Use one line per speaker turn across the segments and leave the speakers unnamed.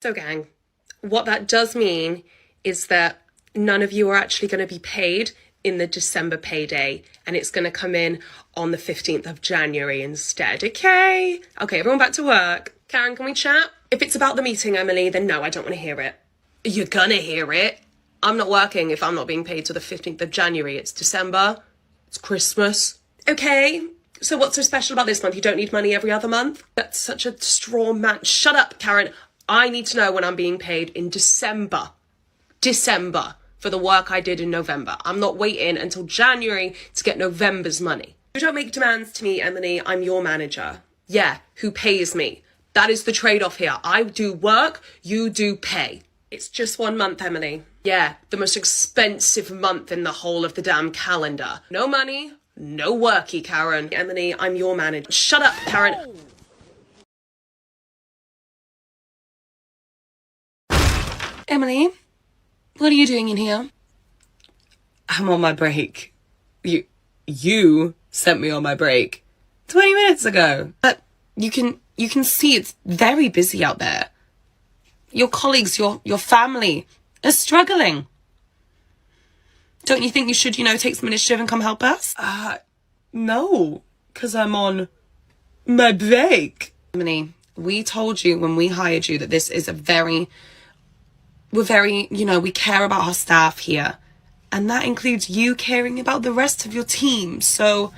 So gang, what that does mean is that none of you are actually going to be paid in the December payday, and it's going to come in on the 15th of January instead, okay? Okay, everyone back to work. Karen, can we chat? If it's about the meeting, Emily, then no, I don't want to hear it. You're gonna hear it. I'm not working if I'm not being paid till the 15th of January. It's December. It's Christmas. Okay, so what's so special about this month? You don't need money every other month? That's such a straw man. Shut up, Karen. I need to know when I'm being paid in December. December. For the work I did in November. I'm not waiting until January to get November's money. You don't make demands to me, Emily. I'm your manager. Yeah, who pays me. That is the trade-off here. I do work, you do pay. It's just 1 month, Emily. Yeah, the most expensive month in the whole of the damn calendar. No money, no worky, Karen. Emily, I'm your manager. Shut up, Karen. Emily? What are you doing in here?
I'm on my break. You sent me on my break 20 minutes ago.
But you can see it's very busy out there. Your colleagues, your family are struggling. Don't you think you should, take some initiative and come help us?
No, because I'm on my break.
Emily, we told you when we hired you that this is we care about our staff here. And that includes you caring about the rest of your team. So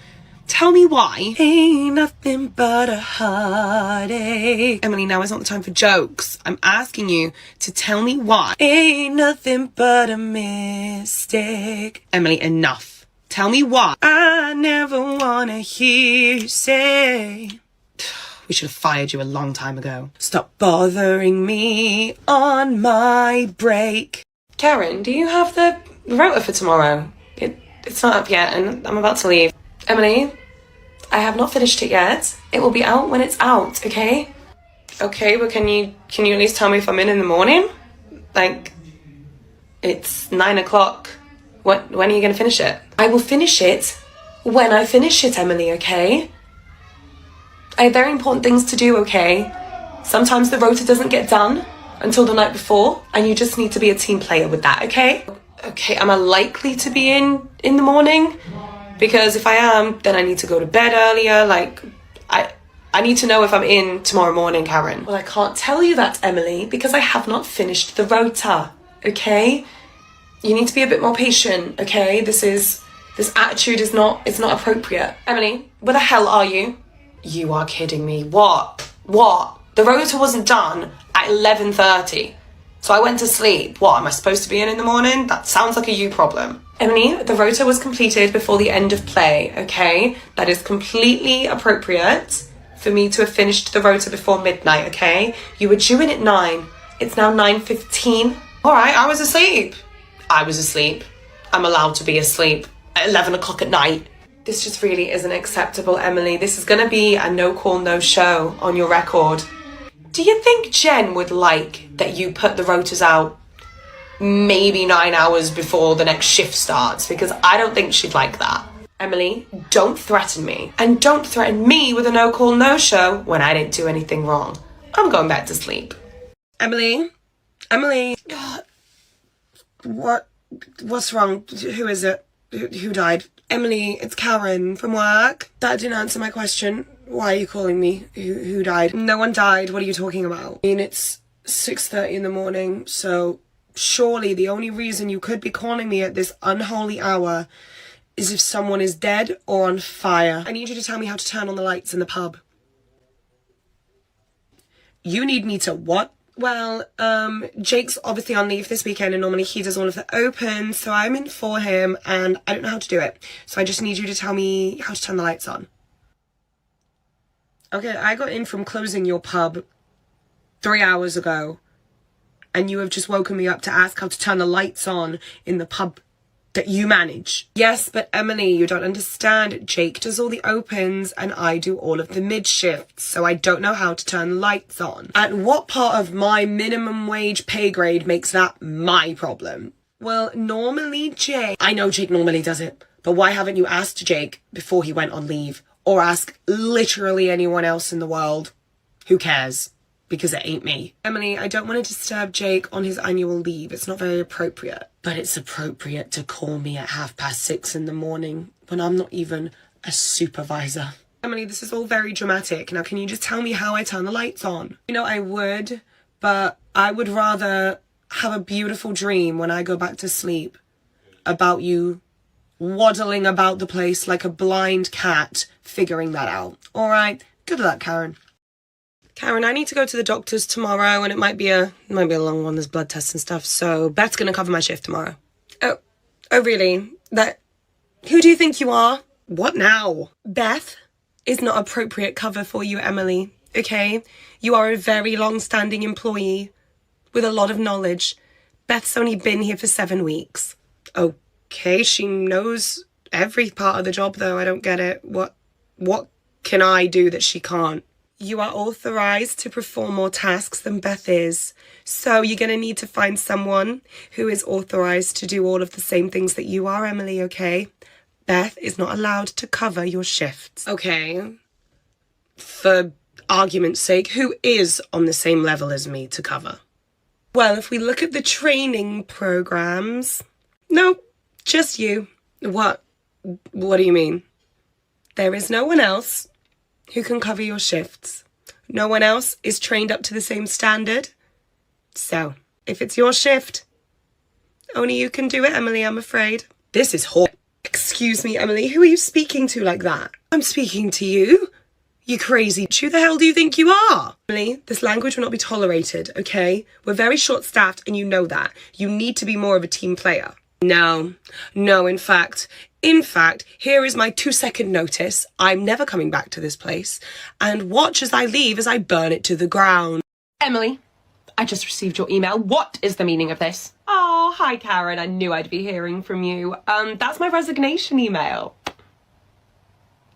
tell me why.
Ain't nothing but a heartache.
Emily, now is not the time for jokes. I'm asking you to tell me why.
Ain't nothing but a mistake.
Emily, enough. Tell me why.
I never wanna hear you say.
We should have fired you a long time ago.
Stop bothering me on my break.
Karen, do you have the rota for tomorrow? It's not up yet and I'm about to leave. Emily, I have not finished it yet. It will be out when it's out, okay? Okay, but can you at least tell me if I'm in the morning? It's 9 o'clock. When are you going to finish it? I will finish it when I finish it, Emily, okay? I have very important things to do, okay? Sometimes the rota doesn't get done until the night before, and you just need to be a team player with that, okay? Okay, am I likely to be in the morning? Because if I am, then I need to go to bed earlier. I need to know if I'm in tomorrow morning, Karen. Well, I can't tell you that, Emily, because I have not finished the rota, okay? You need to be a bit more patient, okay? This attitude is not appropriate. Emily, where the hell are you? You are kidding me. What? The rota wasn't done at 11:30. So I went to sleep. What, am I supposed to be in the morning? That sounds like a you problem. Emily, the rota was completed before the end of play, okay? That is completely appropriate for me to have finished the rota before midnight, okay? You were due in at 9. It's now 9:15. All right, I was asleep. I'm allowed to be asleep at 11 o'clock at night. This just really isn't acceptable, Emily. This is going to be a no-call, no-show on your record. Do you think Jen would like that you put the rotas out maybe 9 hours before the next shift starts? Because I don't think she'd like that. Emily, don't threaten me. And don't threaten me with a no-call, no-show when I didn't do anything wrong. I'm going back to sleep.
Emily? What's wrong? Who is it? Who died? Emily, it's Karen from work. That didn't answer my question. Why are you calling me? Who died? No one died. What are you talking about? I mean, it's 6:30 in the morning, so surely the only reason you could be calling me at this unholy hour is if someone is dead or on fire. I need you to tell me how to turn on the lights in the pub. You need me to what? Well, Jake's obviously on leave this weekend and normally he does all of the opens, so I'm in for him and I don't know how to do it. So I just need you to tell me how to turn the lights on. Okay, I got in from closing your pub 3 hours ago and you have just woken me up to ask how to turn the lights on in the pub that you manage. Yes, but Emily, you don't understand. Jake does all the opens and I do all of the mid shifts, so I don't know how to turn the lights on. And what part of my minimum wage pay grade makes that my problem? Well, normally Jake... I know Jake normally does it, but why haven't you asked Jake before he went on leave? Or ask literally anyone else in the world? Who cares? because it ain't me. Emily, I don't want to disturb Jake on his annual leave. It's not very appropriate. But it's appropriate to call me at 6:30 in the morning when I'm not even a supervisor. Emily, this is all very dramatic. Now, can you just tell me how I turn the lights on? You know, I would, but I would rather have a beautiful dream when I go back to sleep about you waddling about the place like a blind cat figuring that out. All right, good luck, Karen. Karen, I need to go to the doctor's tomorrow, and it might be a long one. There's blood tests and stuff, so Beth's gonna cover my shift tomorrow. Oh, really? Who do you think you are? What now? Beth is not appropriate cover for you, Emily, okay? You are a very long-standing employee with a lot of knowledge. Beth's only been here for 7 weeks. Okay, she knows every part of the job, though. I don't get it. What can I do that she can't? You are authorized to perform more tasks than Beth is. So you're going to need to find someone who is authorized to do all of the same things that you are, Emily, okay? Beth is not allowed to cover your shifts. Okay. For argument's sake, who is on the same level as me to cover? Well, if we look at the training programs... No, just you. What do you mean? There is no one else who can cover your shifts. No one else is trained up to the same standard. So, if it's your shift, only you can do it, Emily, I'm afraid. This is hot. Excuse me, Emily, who are you speaking to like that? I'm speaking to you. You crazy. Who the hell do you think you are? Emily, this language will not be tolerated, okay? We're very short-staffed and you know that. You need to be more of a team player. No, in fact, here is my 2-second notice. I'm never coming back to this place. And watch as I leave as I burn it to the ground.
Emily, I just received your email. What is the meaning of this? Oh, hi, Karen. I knew I'd be hearing from you. That's my resignation email.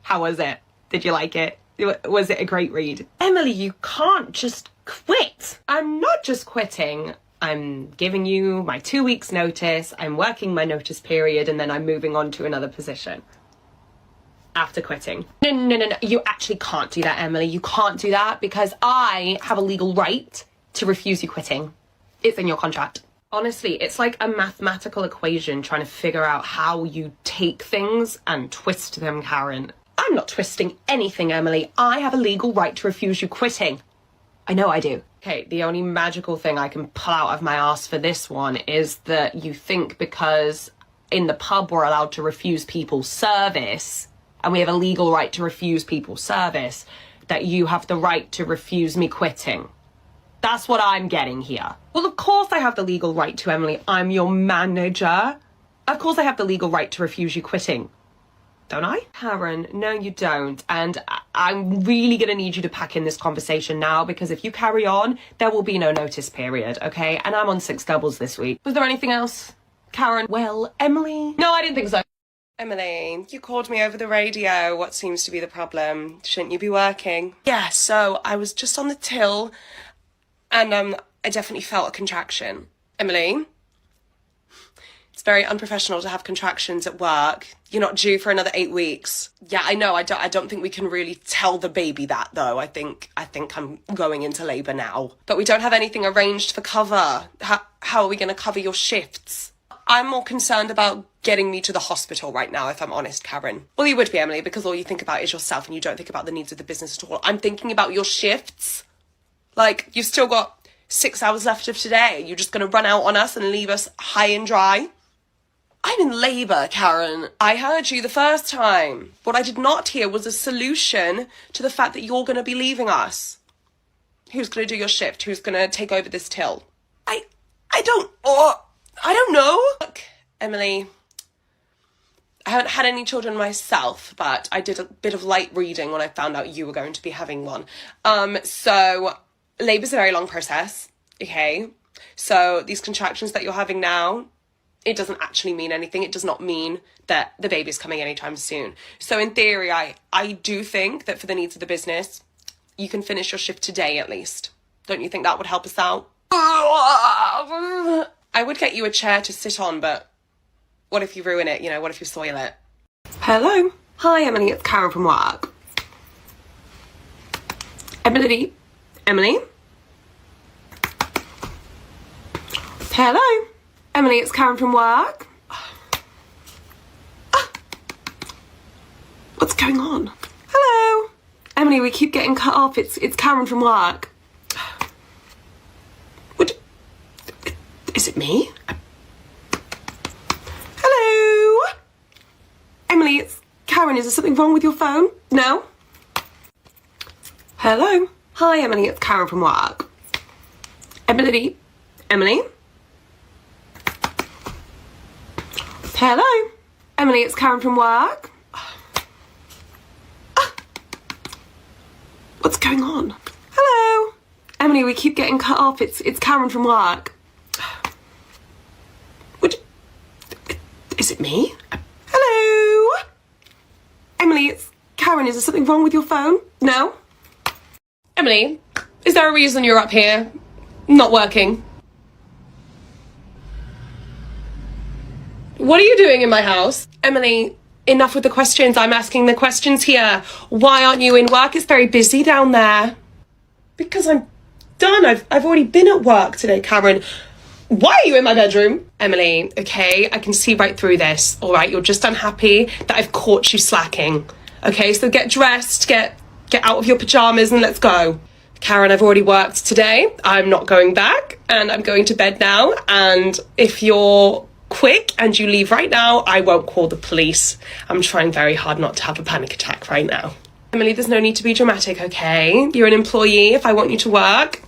How was it? Did you like it? Was it a great read? Emily, you can't just quit. I'm not just quitting. I'm giving you my 2 weeks notice, I'm working my notice period, and then I'm moving on to another position after quitting. No. You actually can't do that, Emily. You can't do that because I have a legal right to refuse you quitting. It's in your contract. Honestly, it's like a mathematical equation trying to figure out how you take things and twist them, Karen. I'm not twisting anything, Emily. I have a legal right to refuse you quitting. I know I do. Okay, the only magical thing I can pull out of my ass for this one is that you think because in the pub we're allowed to refuse people service, and we have a legal right to refuse people service, that you have the right to refuse me quitting. That's what I'm getting here. Well, of course I have the legal right to, Emily. I'm your manager. Of course I have the legal right to refuse you quitting. Don't I? Karen, no you don't. And I'm really gonna need you to pack in this conversation now because if you carry on, there will be no notice period, okay? And I'm on 6 doubles this week. Was there anything else, Karen? Well, Emily? No, I didn't think so.
Emily, you called me over the radio. What seems to be the problem? Shouldn't you be working? Yeah, so I was just on the till and I definitely felt a contraction. Emily? It's very unprofessional to have contractions at work. You're not due for another 8 weeks. Yeah, I know. I don't think we can really tell the baby that, though. I think I'm going into labour now. But we don't have anything arranged for cover. How are we going to cover your shifts? I'm more concerned about getting me to the hospital right now, if I'm honest, Karen. Well, you would be, Emily, because all you think about is yourself and you don't think about the needs of the business at all. I'm thinking about your shifts. Like, you've still got 6 hours left of today. You're just going to run out on us and leave us high and dry? I'm in labour, Karen. I heard you the first time. What I did not hear was a solution to the fact that you're going to be leaving us. Who's going to do your shift? Who's going to take over this till? I don't know. Look, Emily, I haven't had any children myself, but I did a bit of light reading when I found out you were going to be having one. So labour's a very long process, okay? So these contractions that you're having now, it doesn't actually mean anything. It does not mean that the baby's coming anytime soon. So in theory, I do think that for the needs of the business, you can finish your shift today at least. Don't you think that would help us out? I would get you a chair to sit on, but what if you ruin it? You know, what if you soil it? Hello. Hi, Emily. It's Karen from work. Emily? Hello? Emily, it's Karen from work. What's going on? Hello? Emily, we keep getting cut off. It's Karen from work. What? Is it me? Hello? Emily, it's Karen. Is there something wrong with your phone? No? Hello? Hi, Emily, it's Karen from work. Emily? Hello? Emily, it's Karen from work. What's going on? Hello? Emily, we keep getting cut off. It's Karen from work. What? Is it me? Hello? Emily, it's Karen. Is there something wrong with your phone? No? Emily, is there a reason you're up here? Not working? What are you doing in my house? Emily, enough with the questions. I'm asking the questions here. Why aren't you in work? It's very busy down there. Because I'm done. I've already been at work today, Karen. Why are you in my bedroom? Emily, okay, I can see right through this. All right, you're just unhappy that I've caught you slacking. Okay, so get dressed, get out of your pajamas and let's go. Karen, I've already worked today. I'm not going back and I'm going to bed now. And if you're quick and you leave right now, I won't call the police. I'm trying very hard not to have a panic attack right now. Emily, there's no need to be dramatic, okay? You're an employee. If I want you to work,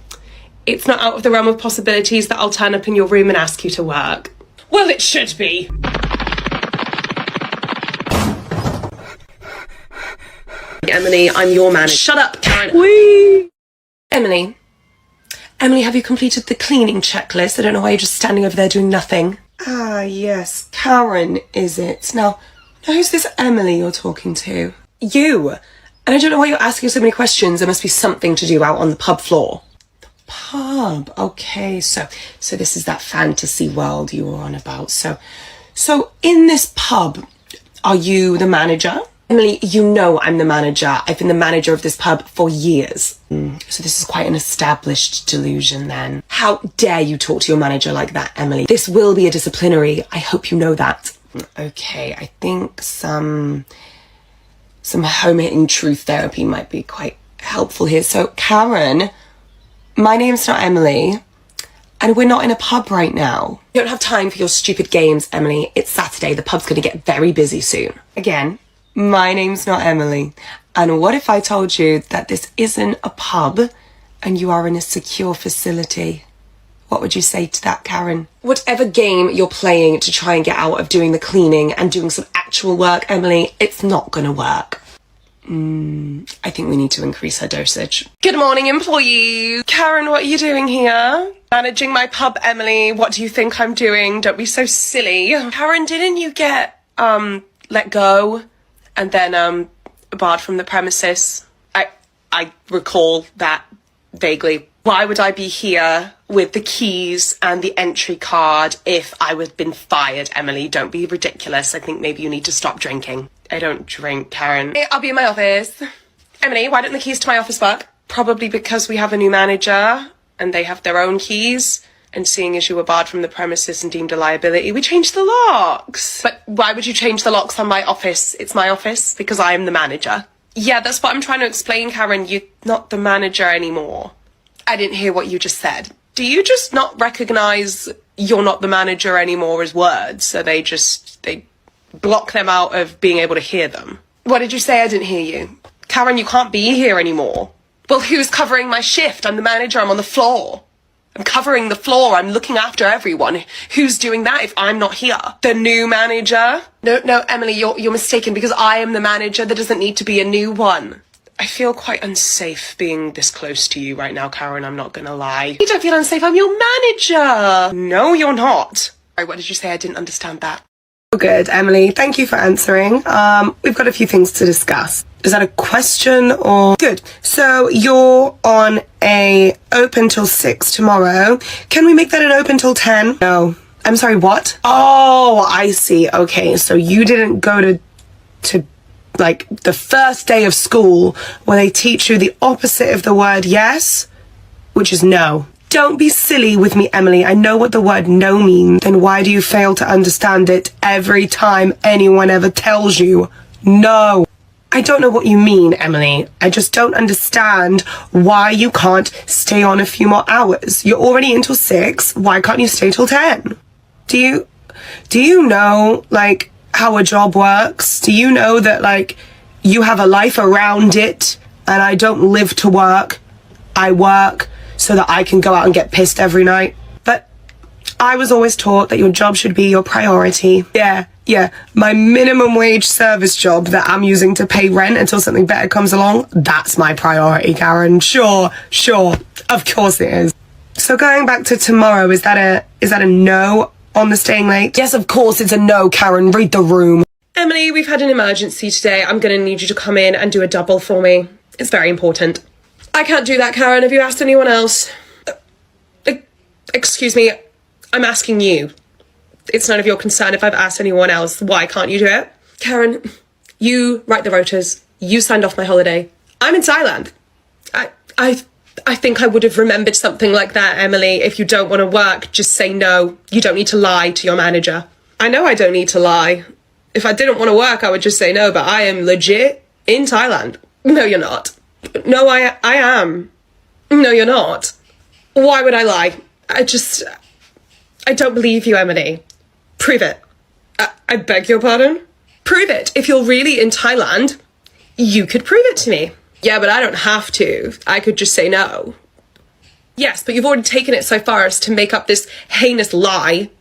it's not out of the realm of possibilities that I'll turn up in your room and ask you to work. Well, it should be. Emily, I'm your manager. Shut up, Karen. Whee! Emily, have you completed the cleaning checklist? I don't know why you're just standing over there doing nothing. Ah, yes, Karen, is it? Now, who's this Emily you're talking to? You. And I don't know why you're asking so many questions. There must be something to do out on the pub floor. The pub, okay. So this is that fantasy world you were on about. So in this pub, are you the manager? Emily, you know I'm the manager. I've been the manager of this pub for years. So this is quite an established delusion then. How dare you talk to your manager like that, Emily? This will be a disciplinary. I hope you know that. Okay, I think some home-hitting truth therapy might be quite helpful here. So, Karen, my name's not Emily, and we're not in a pub right now. You don't have time for your stupid games, Emily. It's Saturday. The pub's going to get very busy soon. Again, my name's not Emily. And what if I told you that this isn't a pub and you are in a secure facility? What would you say to that, Karen? Whatever game you're playing to try and get out of doing the cleaning and doing some actual work, Emily, it's not gonna work. I think we need to increase her dosage. Good morning, employees. Karen, what are you doing here? Managing my pub, Emily. What do you think I'm doing? Don't be so silly. Karen, didn't you get, let go and then, barred from the premises? I recall that vaguely. Why would I be here with the keys and the entry card if I would have been fired, Emily? Don't be ridiculous. I think maybe you need to stop drinking. I don't drink, Karen. I'll be in my office. Emily, why don't the keys to my office work? Probably because we have a new manager and they have their own keys. And seeing as you were barred from the premises and deemed a liability, we changed the locks. But why would you change the locks on my office? It's my office because I am the manager. Yeah, that's what I'm trying to explain, Karen. You're not the manager anymore. I didn't hear what you just said. Do you just not recognise you're not the manager anymore as words? So they block them out of being able to hear them. What did you say? I didn't hear you. Karen, you can't be here anymore. Well, who's covering my shift? I'm the manager. I'm on the floor. I'm covering the floor. I'm looking after everyone. Who's doing that if I'm not here? The new manager? No, Emily, you're mistaken because I am the manager. There doesn't need to be a new one. I feel quite unsafe being this close to you right now, Karen. I'm not gonna lie. You don't feel unsafe. I'm your manager. No, you're not. Sorry, what did you say? I didn't understand that. Good, Emily. Thank you for answering. We've got a few things to discuss. Is that a question or? Good. So you're on a open till 6 tomorrow. Can we make that an open till 10? No. I'm sorry, what? Oh, I see. Okay, so you didn't go to like the first day of school where they teach you the opposite of the word yes, which is no. Don't be silly with me, Emily. I know what the word no means. Then why do you fail to understand it every time anyone ever tells you no? I don't know what you mean, Emily. I just don't understand why you can't stay on a few more hours. You're already until 6. Why can't you stay till 10? Do you know, like, how a job works? Do you know that, like, you have a life around it and I don't live to work? I work so that I can go out and get pissed every night. But I was always taught that your job should be your priority. Yeah, my minimum wage service job that I'm using to pay rent until something better comes along, that's my priority, Karen. Sure, of course it is. So going back to tomorrow, is that a no on the staying late? Yes, of course it's a no, Karen. Read the room. Emily, we've had an emergency today. I'm gonna need you to come in and do a double for me. It's very important. I can't do that, Karen. Have you asked anyone else? Excuse me, I'm asking you. It's none of your concern if I've asked anyone else. Why can't you do it? Karen, you write the rotas. You signed off my holiday. I'm in Thailand. I think I would have remembered something like that, Emily. If you don't want to work, just say no. You don't need to lie to your manager. I know I don't need to lie. If I didn't want to work, I would just say no, but I am legit in Thailand. No, you're not. No, I am. No, you're not. Why would I lie? I don't believe you, Emily. Prove it. I beg your pardon? Prove it. If you're really in Thailand, you could prove it to me. Yeah, but I don't have to. I could just say no. Yes, but you've already taken it so far as to make up this heinous lie.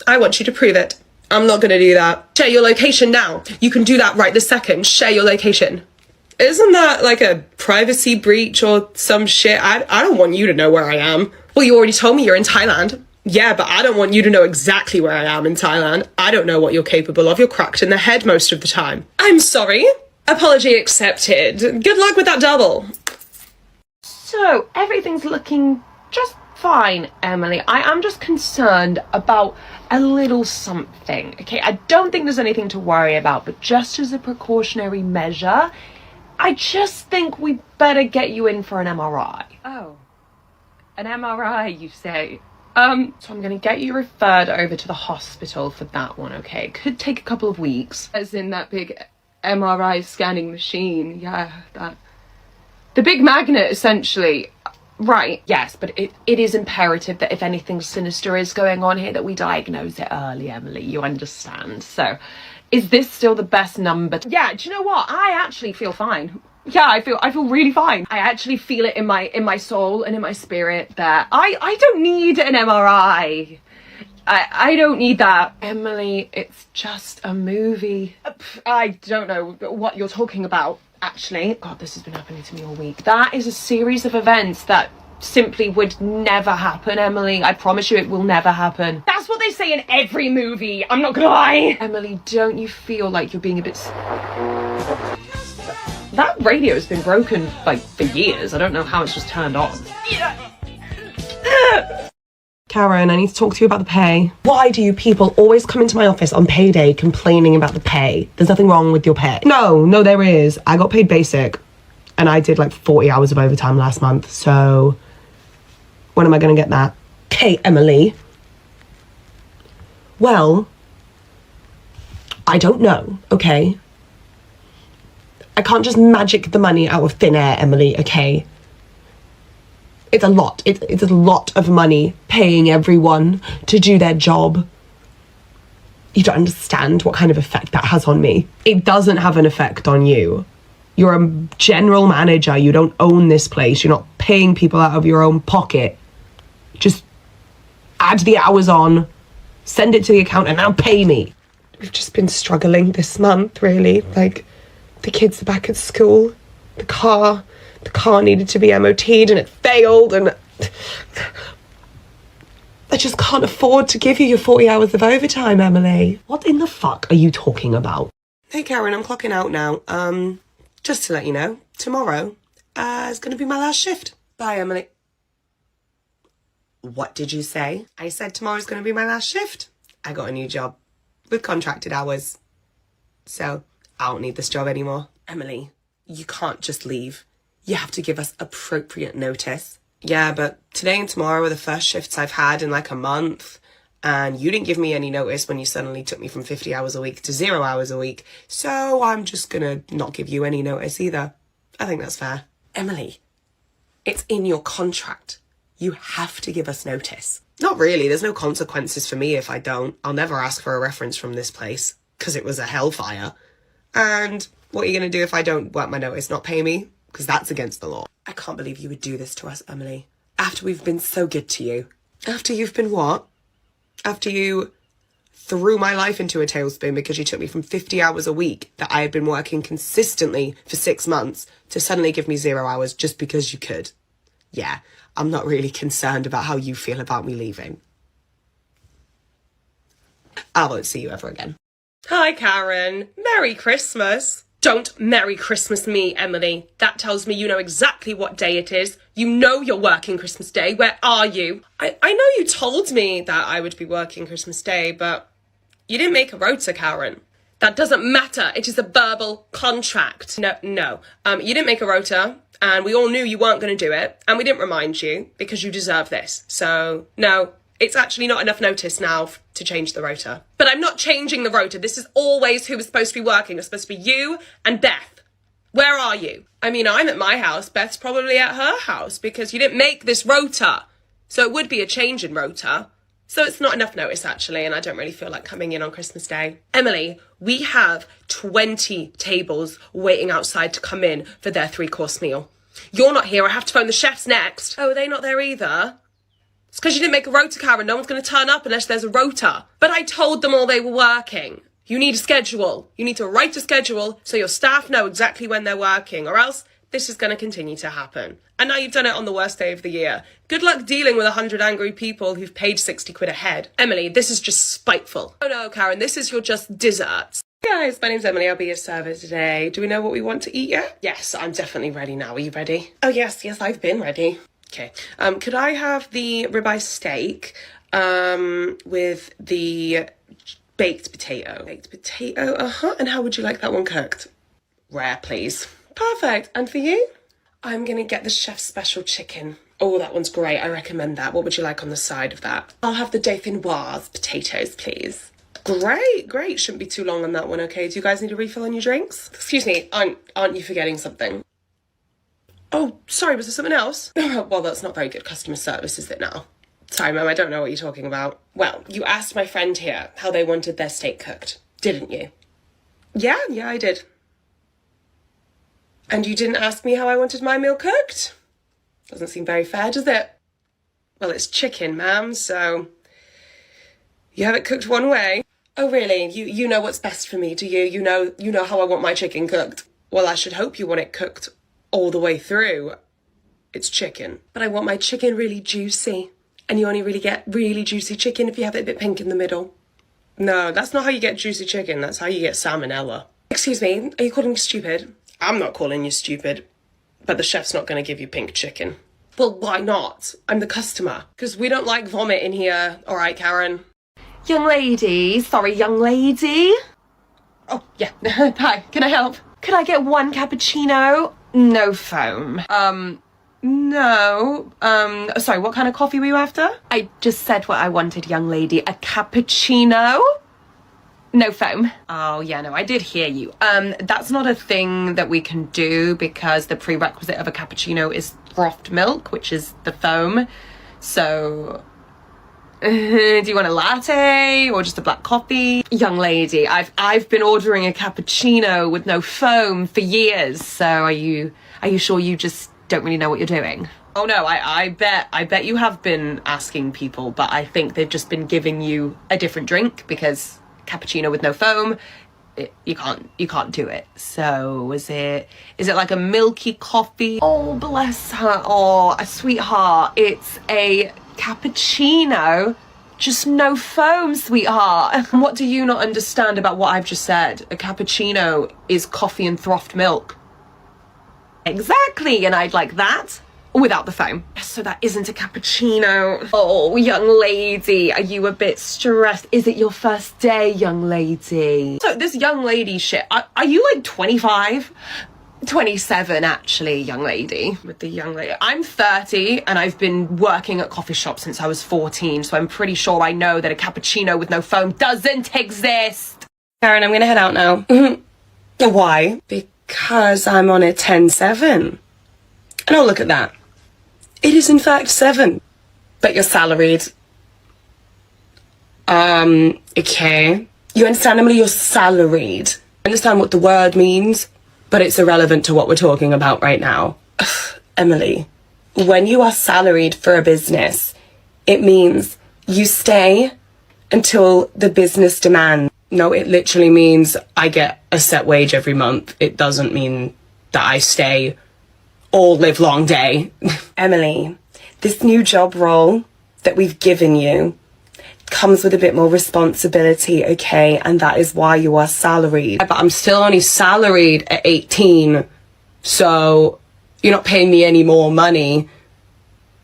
I want you to prove it. I'm not going to do that. Share your location now. You can do that right this second. Share your location. Isn't that like a privacy breach or some shit? I don't want you to know where I am. Well, you already told me you're in Thailand. Yeah, but I don't want you to know exactly where I am in Thailand. I don't know what you're capable of. You're cracked in the head most of the time. I'm sorry. Apology accepted. Good luck with that double.
So, everything's looking just fine, Emily. I am just concerned about a little something, okay? I don't think there's anything to worry about, but just as a precautionary measure, I just think we better get you in for an MRI. Oh, an MRI, you say? So I'm going to get you referred over to the hospital for that one, okay? It could take a couple of weeks. As in that big MRI scanning machine, yeah, that. The big magnet, essentially. Right, yes, but it is imperative that if anything sinister is going on here, that we diagnose it early, Emily, you understand? So, is this still the best number? Yeah, do you know what? I actually feel fine. Yeah, I feel really fine. I actually feel it in my soul and in my spirit that I don't need an MRI. I don't need that. Emily, it's just a movie. I don't know what you're talking about, actually. God, this has been happening to me all week. That is a series of events that simply would never happen, Emily. I promise you it will never happen. That's what they say in every movie. I'm not gonna lie. Emily, don't you feel like you're being a bit... That radio has been broken, like, for years. I don't know how it's just turned on.
Karen, I need to talk to you about the pay. Why do you people always come into my office on payday complaining about the pay? There's nothing wrong with your pay. No, there is. I got paid basic and I did like 40 hours of overtime last month. So when am I going to get that? Okay, Emily. Well, I don't know, okay? I can't just magic the money out of thin air, Emily, okay? It's a lot. It's a lot of money paying everyone to do their job. You don't understand what kind of effect that has on me. It doesn't have an effect on you. You're a general manager. You don't own this place. You're not paying people out of your own pocket. Just add the hours on, send it to the account, and now pay me. We've just been struggling this month, really. Like, the kids are back at school. The car needed to be MOT'd and it failed, and I just can't afford to give you your 40 hours of overtime, Emily. What in the fuck are you talking about? Hey, Karen, I'm clocking out now. Just to let you know, tomorrow is going to be my last shift. Bye, Emily. What did you say? I said tomorrow's going to be my last shift. I got a new job with contracted hours. So I don't need this job anymore. Emily, you can't just leave. You have to give us appropriate notice. Yeah, but today and tomorrow are the first shifts I've had in like a month. And you didn't give me any notice when you suddenly took me from 50 hours a week to 0 hours a week. So I'm just gonna not give you any notice either. I think that's fair. Emily, it's in your contract. You have to give us notice. Not really. There's no consequences for me if I don't. I'll never ask for a reference from this place because it was a hellfire. And what are you going to do if I don't work my notice? Not pay me? Because that's against the law. I can't believe you would do this to us, Emily. After we've been so good to you. After you've been what? After you threw my life into a tailspin because you took me from 50 hours a week that I had been working consistently for 6 months to suddenly give me 0 hours just because you could. Yeah, I'm not really concerned about how you feel about me leaving. I won't see you ever again. Hi, Karen. Merry Christmas. Don't Merry Christmas me, Emily. That tells me you know exactly what day it is. You know you're working Christmas Day. Where are you? I know you told me that I would be working Christmas Day, but you didn't make a rota, Karen. That doesn't matter. It is a verbal contract. No. You didn't make a rota, and we all knew you weren't going to do it, and we didn't remind you because you deserve this. So, no, it's actually not enough notice now to change the rota. But I'm not changing the rota. This is always who was supposed to be working. It's supposed to be you and Beth. Where are you? I mean, I'm at my house. Beth's probably at her house because you didn't make this rota. So it would be a change in rota. So it's not enough notice, actually, and I don't really feel like coming in on Christmas Day. Emily, we have 20 tables waiting outside to come in for their 3-course meal. You're not here. I have to phone the chefs next. Oh, are they not there either? It's because you didn't make a rota, Karen. No one's going to turn up unless there's a rota. But I told them all they were working. You need a schedule. You need to write a schedule so your staff know exactly when they're working, or else this is going to continue to happen. And now you've done it on the worst day of the year. Good luck dealing with 100 angry people who've paid 60 quid a head. Emily, this is just spiteful. Oh no, Karen, this is your just desserts. Hey guys, my name's Emily. I'll be your server today. Do we know what we want to eat yet? Yes, I'm definitely ready now. Are you ready? Oh yes, I've been ready. Okay. Could I have the ribeye steak with the baked potato? Baked potato, And how would you like that one cooked? Rare, please. Perfect. And for you? I'm going to get the chef's special chicken. Oh, that one's great. I recommend that. What would you like on the side of that? I'll have the dauphinoise potatoes, please. Great. Shouldn't be too long on that one, okay? Do you guys need a refill on your drinks? Excuse me, aren't you forgetting something? Oh, sorry, was there something else? Well, that's not very good customer service, is it now? Sorry, Mum, I don't know what you're talking about. Well, you asked my friend here how they wanted their steak cooked, didn't you? Yeah, I did. And you didn't ask me how I wanted my meal cooked? Doesn't seem very fair, does it? Well, it's chicken, ma'am, so you have it cooked one way. Oh, really? You know what's best for me, do you? You know how I want my chicken cooked. Well, I should hope you want it cooked all the way through. It's chicken. But I want my chicken really juicy. And you only really get really juicy chicken if you have it a bit pink in the middle. No, that's not how you get juicy chicken. That's how you get salmonella. Excuse me, are you calling me stupid? I'm not calling you stupid. But the chef's not going to give you pink chicken. Well, why not? I'm the customer. Because we don't like vomit in here. All right, Karen?
Young lady. Sorry, young lady.
Oh, yeah. Hi, can I help?
Could I get 1 cappuccino? No foam.
No. Sorry, what kind of coffee were you after?
I just said what I wanted, young lady. A cappuccino? No foam.
Oh, yeah, no, I did hear you. That's not a thing that we can do because the prerequisite of a cappuccino is frothed milk, which is the foam. So, do you want a latte or just a black coffee?
Young lady, I've been ordering a cappuccino with no foam for years. So are you sure you just don't really know what you're doing?
Oh no, I bet you have been asking people, but I think they've just been giving you a different drink because cappuccino with no foam, you can't do it. So is it like a milky coffee?
Oh, bless her. Oh, a sweetheart. It's a cappuccino, just no foam, sweetheart.
What do you not understand about what I've just said? A cappuccino is coffee and frothed milk.
Exactly, and I'd like that without the foam.
So that isn't a cappuccino.
Oh, young lady, are you a bit stressed? Is it your first day, young lady?
So this young lady shit, are you like 25?
27 actually, young lady.
With the young lady. I'm 30 and I've been working at coffee shops since I was 14, so I'm pretty sure I know that a cappuccino with no foam doesn't exist.
Karen, I'm gonna head out now.
Why?
Because I'm on a 10-7. And oh, look at that. It is in fact 7. But you're salaried. Okay. You understand, Emily? You're salaried. I understand what the word means, but it's irrelevant to what we're talking about right now. Ugh, Emily, when you are salaried for a business, it means you stay until the business demands. No, it literally means I get a set wage every month. It doesn't mean that I stay all live long day. Emily, this new job role that we've given you comes with a bit more responsibility, okay? And that is why you are salaried. But I'm still only salaried at 18, so you're not paying me any more money.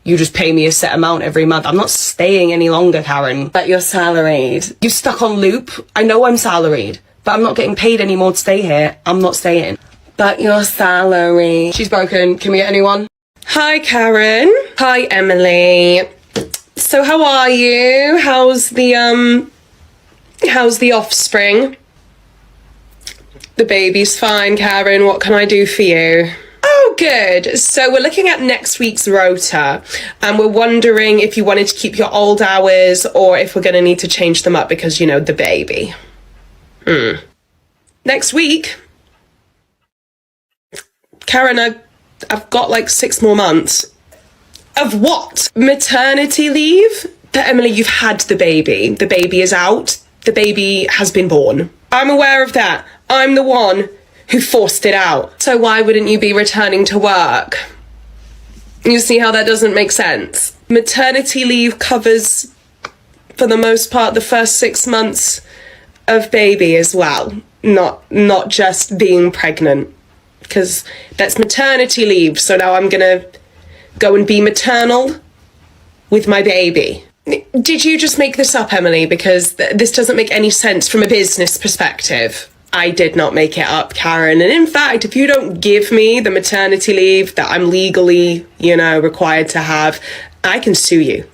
You just pay me a set amount every month. I'm not staying any longer, Karen. But you're salaried. You stuck on loop. I know I'm salaried, but I'm not getting paid anymore to stay here. I'm not staying. But you're salaried. She's broken. Can we get anyone? Hi, Karen. Hi, Emily. So how are you? How's the offspring? The baby's fine, Karen. What can I do for you? Oh, good. So we're looking at next week's rota, and we're wondering if you wanted to keep your old hours or if we're going to need to change them up because, you know, the baby. Next week? Karen, I've got like 6 more months. Of what? Maternity leave? But Emily, you've had the baby. The baby is out. The baby has been born. I'm aware of that. I'm the one who forced it out. So why wouldn't you be returning to work? You see how that doesn't make sense? Maternity leave covers, for the most part, the first 6 months of baby as well. Not just being pregnant. Because that's maternity leave. So now I'm gonna go and be maternal with my baby. Did you just make this up, Emily? Because this doesn't make any sense from a business perspective. I did not make it up, Karen. And in fact, if you don't give me the maternity leave that I'm legally, required to have, I can sue you.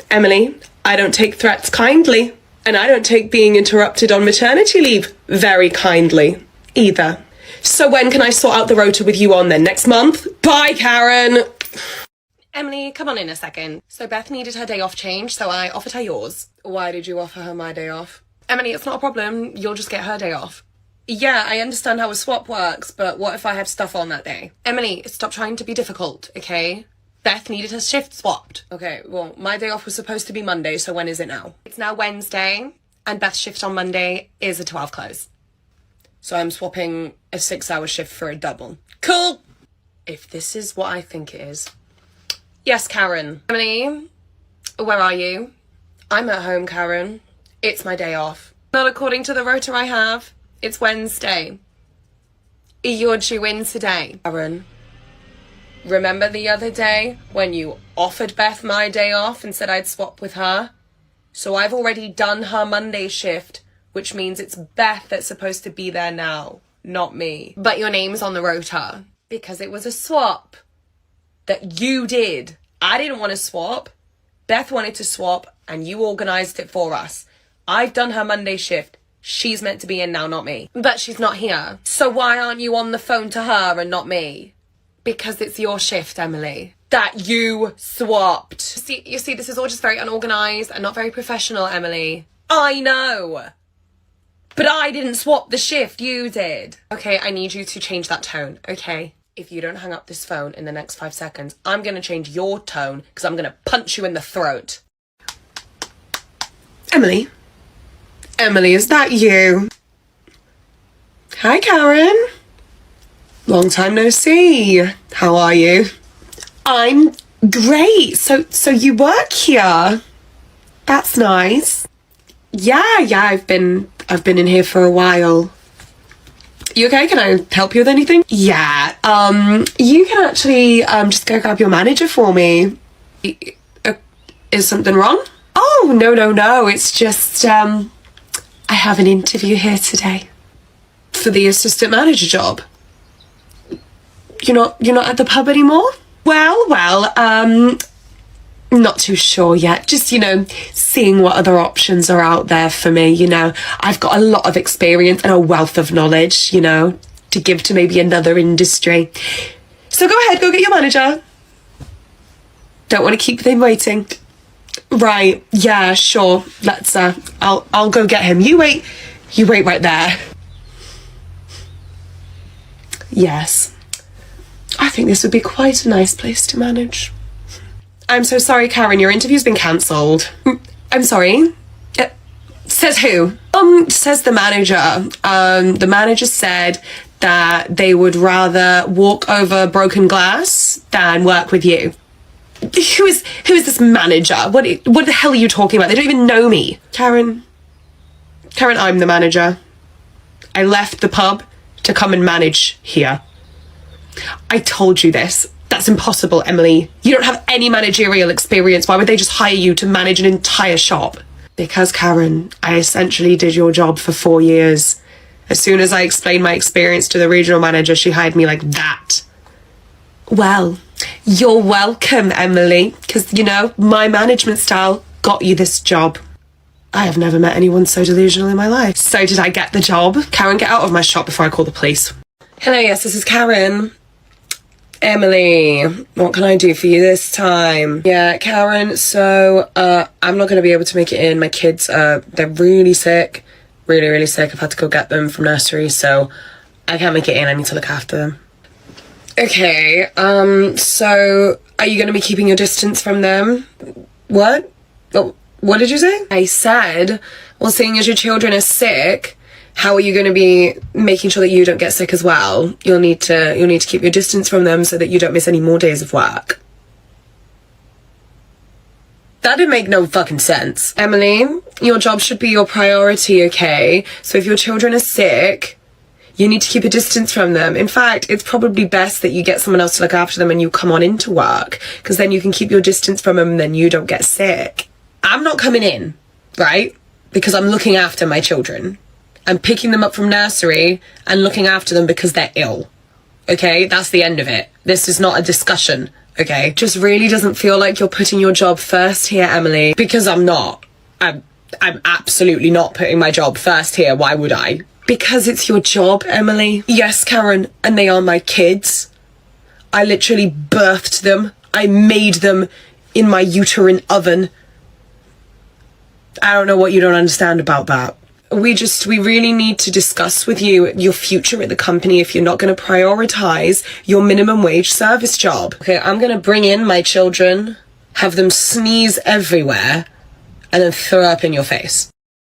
Emily, I don't take threats kindly. And I don't take being interrupted on maternity leave very kindly either. So when can I sort out the rota with you on then? Next month? Bye, Karen. Emily, come on in a second. So Beth needed her day off change, so I offered her yours. Why did you offer her my day off? Emily, it's not a problem. You'll just get her day off. Yeah, I understand how a swap works, but what if I have stuff on that day? Emily, stop trying to be difficult, okay? Beth needed her shift swapped. Okay, well, my day off was supposed to be Monday, so when is it now? It's now Wednesday, and Beth's shift on Monday is a 12 close. So I'm swapping a 6-hour shift for a double. Cool! If this is what I think it is. Yes, Karen. Emily, where are you? I'm at home, Karen. It's my day off. Not according to the rota I have. It's Wednesday. You're due in today. Karen, remember the other day when you offered Beth my day off and said I'd swap with her? So I've already done her Monday shift, which means it's Beth that's supposed to be there now, not me. But your name's on the rota because it was a swap that you did. I didn't want to swap. Beth wanted to swap and you organised it for us. I've done her Monday shift. She's meant to be in now, not me. But she's not here. So why aren't you on the phone to her and not me? Because it's your shift, Emily. That you swapped. You see, this is all just very unorganised and not very professional, Emily. I know. But I didn't swap the shift, you did. Okay, I need you to change that tone, okay? If you don't hang up this phone in the next 5 seconds, I'm going to change your tone because I'm going to punch you in the throat. Emily? Emily, is that you? Hi, Karen. Long time no see. How are you? I'm great. So you work here? That's nice. Yeah, I've been in here for a while. You okay? Can I help you with anything? Yeah, you can actually, just go grab your manager for me. Is something wrong? Oh, no, it's just, I have an interview here today. For the assistant manager job?
You're not at the pub anymore? Well, not too sure yet. Just, seeing what other options are out there for me, I've got a lot of experience and a wealth of knowledge, to give to maybe another industry. So go ahead, go get your manager. Don't want to keep them waiting. Right, yeah, sure. Let's, I'll go get him. You wait right there. Yes. I think this would be quite a nice place to manage. I'm so sorry, Karen, your interview's been cancelled. I'm sorry? Says who? Says the manager. The manager said that they would rather walk over broken glass than work with you. Who is this manager? What the hell are you talking about? They don't even know me. Karen, I'm the manager. I left the pub to come and manage here. I told you this. That's impossible, Emily. You don't have any managerial experience. Why would they just hire you to manage an entire shop? Because, Karen, I essentially did your job for 4 years. As soon as I explained my experience to the regional manager, she hired me like that. Well, you're welcome, Emily, because, my management style got you this job. I have never met anyone so delusional in my life. So did I get the job? Karen, get out of my shop before I call the police. Hello, yes, this is Karen. Emily, what can I do for you this time? Yeah, Karen, so I'm not going to be able to make it in. My kids, they're really sick. Really, really sick. I've had to go get them from nursery, so I can't make it in. I need to look after them. Okay, so are you going to be keeping your distance from them? What? What did you say? I said, well, seeing as your children are sick, how are you going to be making sure that you don't get sick as well? You'll need to keep your distance from them so that you don't miss any more days of work. That didn't make no fucking sense. Emily, your job should be your priority, okay? So if your children are sick, you need to keep a distance from them. In fact, it's probably best that you get someone else to look after them and you come on into work, because then you can keep your distance from them and then you don't get sick. I'm not coming in, right? Because I'm looking after my children. I'm picking them up from nursery and looking after them because they're ill. Okay? That's the end of it. This is not a discussion. Okay? Just really doesn't feel like you're putting your job first here, Emily. Because I'm not. I'm absolutely not putting my job first here. Why would I? Because it's your job, Emily. Yes, Karen, and they are my kids. I literally birthed them. I made them in my uterine oven. I don't know what you don't understand about that. We really need to discuss with you your future at the company if you're not going to prioritize your minimum wage service job. Okay, I'm going to bring in my children, have them sneeze everywhere, and then throw up in your face.